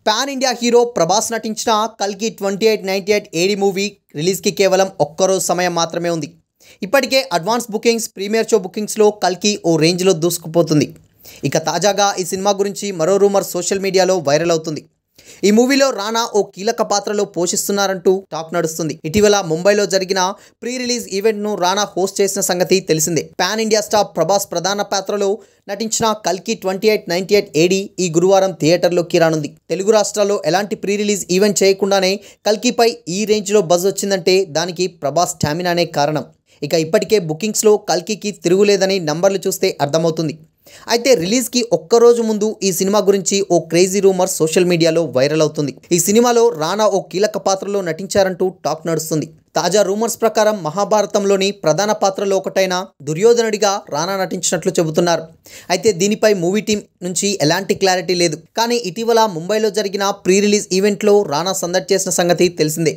Pan India hero Prabhas నటించిన కల్కి 2898 AD movie రిలీజ్కి కేవలం ఒక్కరోజు సమయం మాత్రమే ఉంది. ఇప్పటికే అడ్వాన్స్ బుకింగ్స్, ప్రీమియర్ షో బుకింగ్స్లో కల్కి ఓ రేంజ్లో దూసుకుపోతుంది. ఇక తాజాగా ఈ సినిమా గురించి మరో రూమర్ సోషల్ మీడియాలో వైరల్ అవుతుంది. ఈ మూవీలో రానా ఓ కీలక పాత్రలో పోషిస్తున్నారంటూ టాక్ నడుస్తుంది. ఇటీవల ముంబైలో జరిగిన ప్రీ రిలీజ్ ఈవెంట్ను రానా హోస్ట్ చేసిన సంగతి తెలిసిందే. పాన్ ఇండియా స్టార్ ప్రభాస్ ప్రధాన పాత్రలో నటించిన కల్కి 2898 ఏడి ఈ గురువారం థియేటర్లోకి రానుంది. తెలుగు రాష్ట్రాల్లో ఎలాంటి ప్రీ రిలీజ్ ఈవెంట్ చేయకుండానే కల్కిపై ఈ రేంజ్లో బజ్ వచ్చిందంటే దానికి ప్రభాస్ స్టామినానే కారణం. ఇక ఇప్పటికే బుకింగ్స్లో కల్కికి తిరుగులేదని నంబర్లు చూస్తే అర్థమవుతుంది. అయితే రిలీజ్కి ఒక్కరోజు ముందు ఈ సినిమా గురించి ఓ క్రేజీ రూమర్ సోషల్ మీడియాలో వైరల్ అవుతుంది. ఈ సినిమాలో రానా ఓ కీలక పాత్రలో నటించారంటూ టాక్ నడుస్తుంది. తాజా రూమర్స్ ప్రకారం మహాభారతంలోని ప్రధాన పాత్రలో ఒకటైన దుర్యోధనుడిగా రానా నటించినట్లు చెబుతున్నారు. అయితే దీనిపై మూవీ టీం నుంచి ఎలాంటి క్లారిటీ లేదు. కానీ ఇటీవల ముంబైలో జరిగిన ప్రీ రిలీజ్ ఈవెంట్లో రానా సందడి చేసిన సంగతి తెలిసిందే.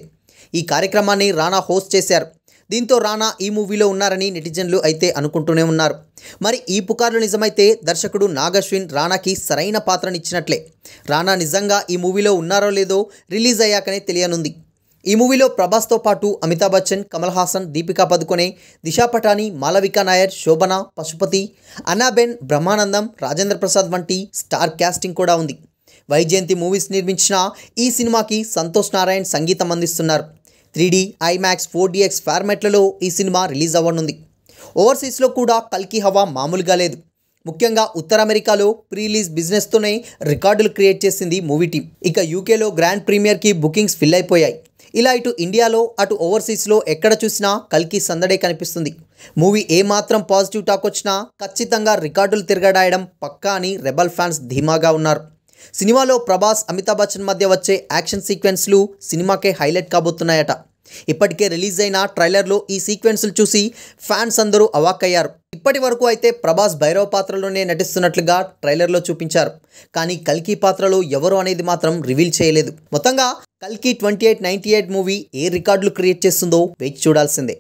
ఈ కార్యక్రమాన్ని రానా హోస్ట్ చేశారు. దీంతో రానా ఈ మూవీలో ఉన్నారని నెటిజన్లు అయితే అనుకుంటూనే ఉన్నారు. మరి ఈ పుకార్లు నిజమైతే దర్శకుడు నాగ్ అశ్విన్ రానాకి సరైన పాత్రనిచ్చినట్లే. రానా నిజంగా ఈ మూవీలో ఉన్నారో లేదో రిలీజ్ అయ్యాకనే తెలియనుంది. ఈ మూవీలో ప్రభాస్తో పాటు అమితాబ్ బచ్చన్, కమల్ హాసన్, దీపికా పదుకొనే, దిశా పటాని, మాలవికా నాయర్, శోభన, పశుపతి, అన్నాబెన్, బ్రహ్మానందం, రాజేంద్ర ప్రసాద్ వంటి స్టార్ క్యాస్టింగ్ కూడా ఉంది. వైజయంతి మూవీస్ నిర్మించిన ఈ సినిమాకి సంతోష్ నారాయణ్ సంగీతం అందిస్తున్నారు. 3D, IMAX, 4DX ఫార్మాట్లలో ఈ సినిమా రిలీజ్ అవ్వనుంది. ఓవర్సీస్లో కూడా కల్కి హవా మామూలుగా లేదు. ముఖ్యంగా ఉత్తర అమెరికాలో ప్రీ రిలీజ్ బిజినెస్తోనే రికార్డులు క్రియేట్ చేసింది మూవీ టీం. ఇక యూకేలో గ్రాండ్ ప్రీమియర్కి బుకింగ్స్ ఫిల్ అయిపోయాయి. ఇలా ఇటు ఇండియాలో అటు ఓవర్సీస్లో ఎక్కడ చూసినా కల్కి సందడే కనిపిస్తుంది. మూవీ ఏమాత్రం పాజిటివ్ టాక్ వచ్చినా ఖచ్చితంగా రికార్డులు తిరగడాయడం పక్కా అని రెబల్ ఫ్యాన్స్ ధీమాగా ఉన్నారు. సినిమాలో ప్రభాస్, అమితాబ్ బచ్చన్ మధ్య వచ్చే యాక్షన్ సీక్వెన్స్లు సినిమాకే హైలైట్ కాబోతున్నాయట. ఇప్పటికే రిలీజ్ అయిన ట్రైలర్లో ఈ సీక్వెన్స్లు చూసి ఫ్యాన్స్ అందరూ అవాక్కయ్యారు. ఇప్పటి వరకు అయితే ప్రభాస్ భైరవ పాత్రలోనే నటిస్తున్నట్లుగా ట్రైలర్లో చూపించారు. కానీ కల్కి పాత్రలో ఎవరు అనేది మాత్రం రివీల్ చేయలేదు. మొత్తంగా కల్కి 2898 మూవీ ఏ రికార్డులు క్రియేట్ చేస్తుందో వేచి చూడాల్సిందే.